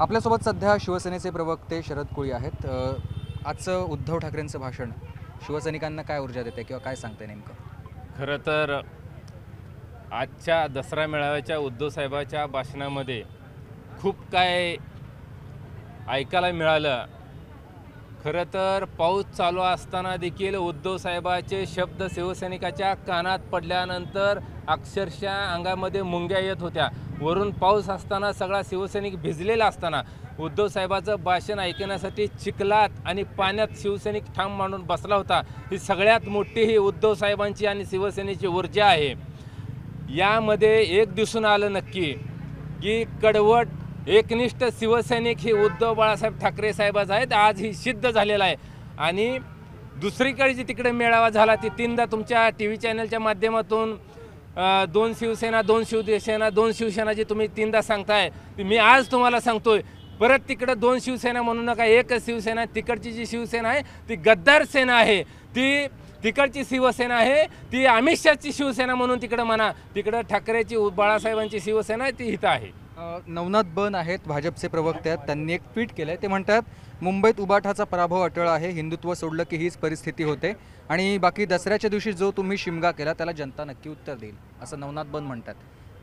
आपल्यासोबत सध्या शिवसेनेचे प्रवक्ते शरद कोळी आहेत। आजचं उद्धव ठाकरेंचं भाषण शिवसैनिकांना काय ऊर्जा देते किंवा काय सांगते नेमकं? खरं तर आजच्या दसरा मेळाव्याच्या उद्धव साहेबाच्या भाषणामध्ये खूप काय ऐकायला मिळालं। खरं तर पाऊस चालू असताना देखील उद्धव साहेबाचे शब्द शिवसैनिकाच्या कानात पडल्यानंतर अक्षरशः अंगामध्ये मुंग्या येत होत्या। वरून पाऊस असताना सगळा शिवसैनिक भिजलेला असताना उद्धव साहेबाचं भाषण ऐकण्यासाठी चिखलात आणि पाण्यात शिवसैनिक ठाम मांडून बसला होता। ही सगळ्यात मोठी ही उद्धव साहेबांची आणि शिवसेनेची ऊर्जा आहे। यामध्ये एक दिसून आलं नक्की की कडवट एकनिष्ठ शिवसैनिक ही उद्धव बाळासाहेब ठाकरे साहेबच आहेत। आज ही सिद्ध झालेला आहे। आणि दुसरीकडे जी तिकडे मेळावा झाला ती तीनदा तुमच्या टीव्ही चॅनलच्या माध्यमातून दोन शिवसेना दोन शिवसेना दोन शिवसेना जी तुम्ही तीनदा सांगताय ती मी आज तुम्हाला सांगतोय परत तिकडे दोन शिवसेना म्हणू नका, एकच शिवसेना। तिकडची जी शिवसेना आहे ती गद्दार सेना आहे, ती तिकडची शिवसेना आहे ती अमित शहाची शिवसेना म्हणून तिकडे म्हणा। तिकडे ठाकरेची बाळासाहेबांची शिवसेना ती हित आहे। नवनाथ बन आहेत, भाजपचे प्रवक्ते आहेत। त्यांनी एक ट्विट केलंय, ते म्हणतात मुंबईत उबाठाचा पराभव अटळ आहे, हिंदुत्व सोडलं की हीच परिस्थिती होते आणि बाकी दसऱ्याच्या दिवशी जो तुम्ही शिमगा केला त्याला जनता नक्की उत्तर देईल, असं नवनाथ बन म्हणतात।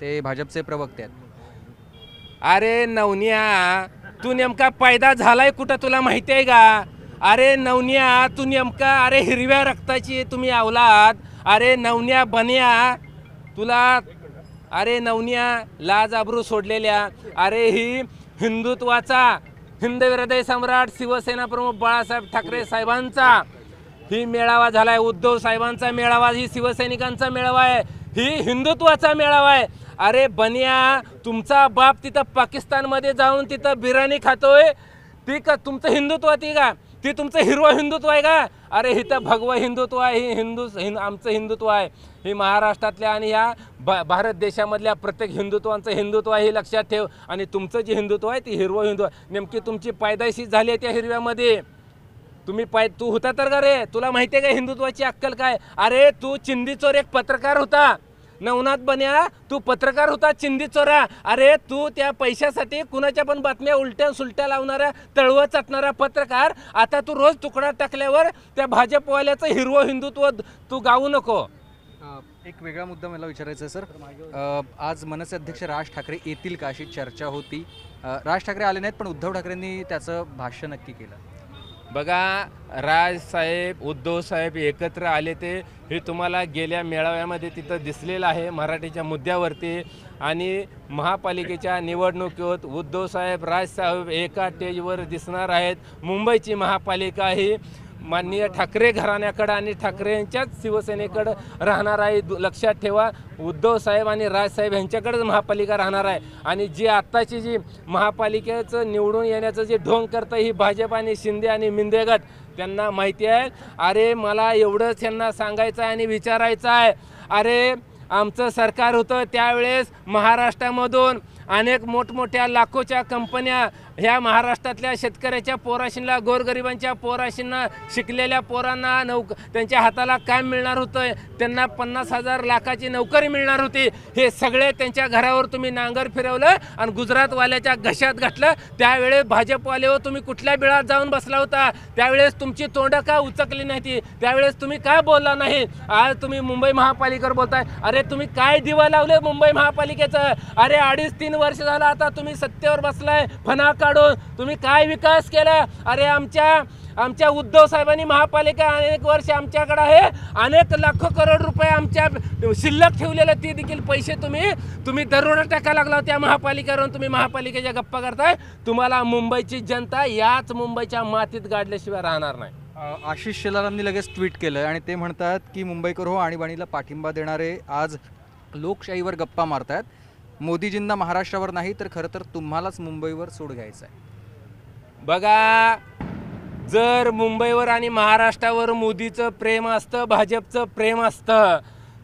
ते भाजपचे प्रवक्ते आहेत। अरे नवन्या, तू नेमका पैदा झालाय कुठं तुला माहिती आहे का? अरे नवन्या, तू नेमका अरे हिरव्या रक्ताची तुम्ही अवलाद। अरे नवन्या बन्या, तुला अरे नवन्या लाज आबरू सोडलेल्या, अरे ही हिंदुत्वाचा हिंद हृदय सम्राट शिवसेना प्रमुख बाळासाहेब ठाकरे साहेबांचा ही मेळावा झालाय। उद्धव साहेबांचा मेळावा ही शिवसैनिकांचा मेळावा आहे, ही हिंदुत्वाचा मेळावा आहे। अरे बन्या, तुमचा बाप तिथं पाकिस्तानमध्ये जाऊन तिथं बिर्याणी खातोय, ती का तुमचं हिंदुत्व? ती का ती तुमचं हिरवं हिंदुत्व आहे का? अरे इथं भगवं हिंदुत्व आहे, ही आमचं हिंदुत्व आहे। ही महाराष्ट्रातल्या आणि ह्या भारत देशामधल्या प्रत्येक हिंदुत्वांचं हिंदुत्व आहे, हे लक्षात ठेव। आणि तुमचं जे हिंदुत्व आहे ती हिरवं हिंदुत्व, नेमकी तुमची पैदाइशी झाली आहे त्या हिरव्यामध्ये। तू होता तर का रे? तुला माहिती आहे का हिंदुत्वाची अक्कल काय? अरे तू चिंदीचोर एक पत्रकार होता नवनाथ बन्या, तू पत्रकार होता चिंदीचोरा। अरे तू त्या पैशासाठी कुणाच्या पण बातम्या उलट्या सुलट्या लावणारा, तळवं चटणारा पत्रकार, आता तू रोज तुकडा टाकल्यावर त्या भाजपवाल्याचं हिरवं हिंदुत्व तू गाऊ नको। एक वेगळा मुद्दा मला विचारायचा आहे सर। आज मनसे अध्यक्ष राज ठाकरे येतील का अशी चर्चा होती। राज ठाकरे आले नाहीत पण उद्धव ठाकरेंनी त्याचं भाष्य नक्की केलं। बघा, राजसाहेब उद्धव साहेब एकत्र आले ते हे तुम्हाला गेल्या मेळाव्यामध्ये तिथं दिसलेलं आहे मराठीच्या मुद्द्यावरती। आणि महापालिकेच्या निवडणुकीत उद्धव साहेब राजसाहेब एका स्टेजवर दिसणार आहेत। मुंबईची महापालिका ही माननीय ठाकरे घराण्याकडं आणि ठाकरेंच्याच शिवसेनेकडं राहणार आहे। लक्षात ठेवा, उद्धव साहेब आणि राजसाहेब यांच्याकडेच महापालिका राहणार आहे। आणि जी आत्ताची जी महापालिकेचं निवडून येण्याचं जे ढोंग करतं ही भाजप आणि शिंदे आणि मिंदे गट, त्यांना माहिती आहे। अरे मला एवढंच त्यांना सांगायचं आहे आणि विचारायचं आहे, अरे आमचं सरकार होतं त्यावेळेस महाराष्ट्रामधून अनेक मोठमोठ्या लाखोच्या कंपन्या ह्या महाराष्ट्रातल्या शेतकऱ्याच्या पोराशींना, गोरगरिबांच्या पोराशींना, शिकलेल्या पोरांना त्यांच्या हाताला काम मिळणार होतं, त्यांना 50,000 लाखाची नोकरी मिळणार होती। हे सगळे त्यांच्या घरावर तुम्ही नांगर फिरवलं आणि गुजरातवाल्याच्या घशात घातलं। त्यावेळेस भाजपवाले तुम्ही कुठल्या बिळात जाऊन बसला होता? त्यावेळेस तुमची तोंडं का उचकली नाही ती? त्यावेळेस तुम्ही का बोलला नाही? आज तुम्ही मुंबई महापालिकेवर बोलताय। अरे तुम्ही काय दिवा लावले मुंबई महापालिकेचं? अरे 2.5-3 वर्ष झालं आता तुम्ही सत्तेवर बसलाय फणा काढून। तुम्ही काय विकास केला? अरे आमच्या उद्धव साहेबांनी महापालिका अनेक वर्ष आमच्याकडे आहे, अनेक लाखो करोड रुपये आमच्या शिल्लक ठेवलेले, ते देखील पैसे तुम्ही दरोडा टाकायला लागला त्या महापालिकेवर। तुम्ही महापालिकेच्या गप्पा करताय। तुम्हाला मुंबईची जनता याच मुंबईच्या मातीत गाडल्याशिवाय राहणार नाही। आशिष शेलारांनी लगेच ट्विट केलं आणि ते म्हणतात की मुंबईकर हो, आणीबाणीला पाठिंबा देणारे आज लोकशाहीवर गप्पा मारतात। मोदीजींना महाराष्ट्रावर नाही तर खरं तर तुम्हालाच मुंबईवर सूड घ्यायचं आहे। बघा, जर मुंबईवर आणि महाराष्ट्रावर मोदीचं प्रेम असतं, भाजपचं प्रेम असतं,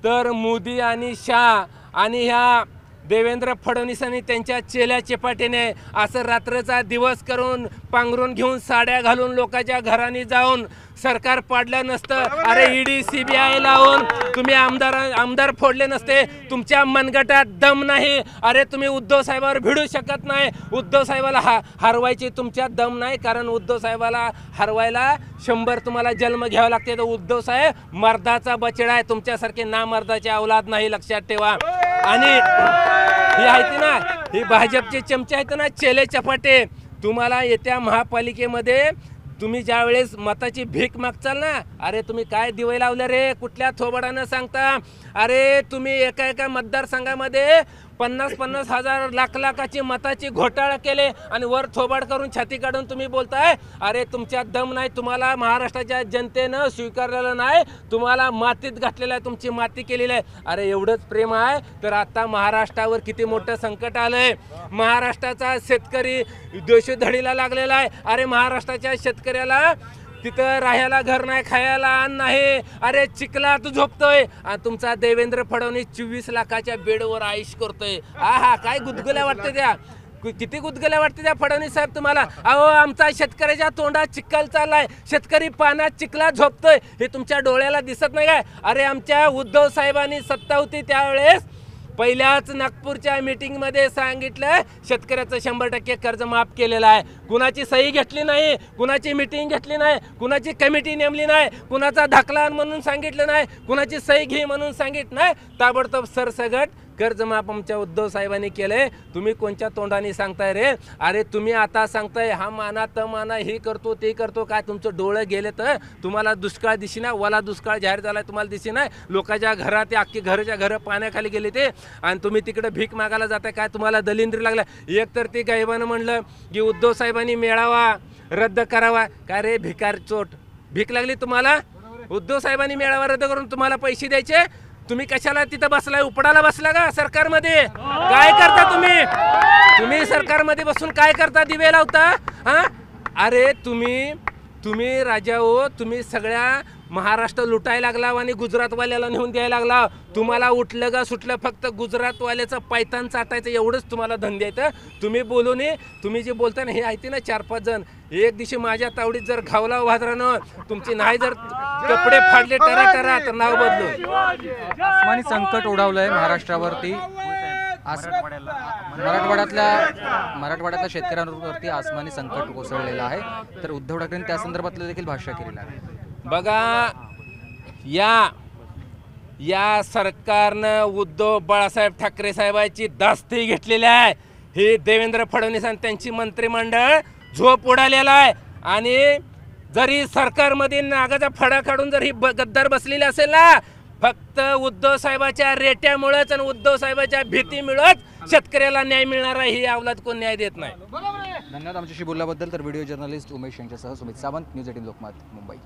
तर मोदी आणि शाह आणि ह्या देवेंद्र फडणवीसांनी त्यांच्या चेल्या चपाटीने असं रात्रचा दिवस करून पांघरून घेऊन साड्या घालून लोकांच्या घराने जाऊन सरकार पाडलं नसतं. अरे ईडी CBI लावून तुम्ही आमदार फोडले नसते. तुमच्या मनगटात दम नाही. अरे तुम्ही उद्धव साहेबावर भिडू शकत नाही. उद्धव साहेबाला हरवायची तुमच्यात दम नाही, कारण उद्धव साहेबाला हरवायला 100 तुम्हाला जन्म घ्यावा लागते. तर उद्धव साहेब मर्दाचा बछडा आहे, तुमच्यासारखे नामर्दाचे औलाद नाही, लक्षात ठेवा. आणि ही आहेत ना, ही भाजपचे चमचे आहेत ना, चेले चपाटे, तुम्हाला येत्या महापालिकेमध्ये तुम्ही ज्या वेळेस मताची भीक मागचाल ना, अरे तुम्ही काय दिवे लावले रे, कुठल्या थोबाडानं सांगता. अरे तुम्ही एका मतदारसंघामध्ये 50-50 हजार लाखाची मताची घोटाळा केले आणि वर थोबाड करून छाती काढून तुम्ही बोलताय. अरे तुमच्यात दम नाही. तुम्हाला महाराष्ट्राच्या जनतेनं स्वीकारलेलं नाही. तुम्हाला मातीत घातलेलं आहे, तुमची माती केलेली आहे. अरे एवढंच प्रेम आहे तर आता महाराष्ट्रावर किती मोठं संकट आलंय. महाराष्ट्राचा शेतकरी देशोधडीला लागलेला आहे. अरे महाराष्ट्राच्या शेतकऱ्याला तिथं राहायला घर नाही, खायला अन्न नाही. अरे चिखलात झोपतोय आणि तुमचा देवेंद्र फडणवीस 24 लाखाच्या बेडवर आयुष करतोय. आहा, काय गुदगुल्या वाटते त्या, किती गुदगुल्या वाटते त्या फडणवीस साहेब तुम्हाला. अहो आमचा शेतकऱ्याच्या तोंडात चिखल चाललाय, शेतकरी पाण्यात चिखलात झोपतोय, हे तुमच्या डोळ्याला दिसत नाही काय. अरे आमच्या उद्धव साहेबांनी सत्ता होती त्यावेळेस पहिल्याच नागपूरच्या मीटिंगमध्ये सांगितलं शेतकऱ्याचं 100% कर्ज माफ केलेलं आहे. कुणाची सही घेतली नाही, कुणाची मीटिंग घेतली नाही, कुणाची कमिटी नेमली नाही, कुणाचा दाखला म्हणून सांगितलं नाही, कुणाची सही घे म्हणून सांगितलं नाही. ताबडतोब सरसगट कर्जमाफ आमच्या उद्धव साहेबांनी केलंय. तुम्ही कोणत्या तोंडाने सांगताय रे. अरे तुम्ही आता सांगताय हा माना त माना, हे करतो ते करतो. काय तुमचं डोळं गेले तर तुम्हाला दुष्काळ दिसेना, वाला दुष्काळ जाहीर झालाय तुम्हाला दिसेना. लोकांच्या घरात अख्खी घराच्या घरं पाण्याखाली गेले ते आणि तुम्ही तिकडे भीक मागायला जाताय. काय तुम्हाला दलिंद्री लागला. एक तर ते गायबानं म्हणलं की उद्धव साहेबांनी मेळावा रद्द करावा. काय रे भिकार चोट, भीक लागली तुम्हाला. उद्धव साहेबांनी मेळावा रद्द करून तुम्हाला पैसे द्यायचे. तुम्ही कशाला तिथं बसलाय, उपडाला बसला का सरकारमध्ये. काय करता तुम्ही सरकारमध्ये बसून काय करता, दिवे लावता. हा अरे तुम्ही राजा हो, तुम्ही सगळ्या महाराष्ट्र लुटायला लागला आणि गुजरातवाल्याला नेऊन द्यायला लागला. तुम्हाला उठलं का सुटलं फक्त गुजरातवाल्याचं पायतान चाटायचं एवढंच तुम्हाला धंदे येतं. तुम्ही बोलू नये. तुम्ही जे बोलता ना हे आहे ना 4-5 जण एक दिवशी माझ्या तावडीत जर घावला वाजरानं तुमची नाही जर कपडे फाडले टरा तर नाव बदलू. आसमानी संकट ओढावलंय महाराष्ट्रावरती. मराठवाड्यातल्या शेतकऱ्यांवरती आसमानी संकट कोसळलेलं आहे. तर उद्धव ठाकरेंनी त्या संदर्भातलं देखील भाष्य केलेलं आहे. बघा या सरकारनं उद्धव बाळासाहेब ठाकरे साहेबांची दास्ती घेतलेली आहे. हे देवेंद्र फडणवीस आणि त्यांची मंत्रिमंडळ झोप उडालेला आहे. आणि जरी सरकारमध्ये नागाचा फडा काढून जर ही गद्दार बसलेली असेल ना, फक्त उद्धव साहेबाच्या रेट्यामुळेच आणि उद्धव साहेबाच्या भीतीमुळेच शेतकऱ्याला न्याय मिळणार आहे. ही अवलाद कोण न्याय देत नाही. धन्यवाद आमच्याशी बोलल्याबद्दल. तर व्हिडिओ जर्नलिस्ट उमेश यांच्यासह सुमित सावंत, न्यूज 18 लोकमत, मुंबई.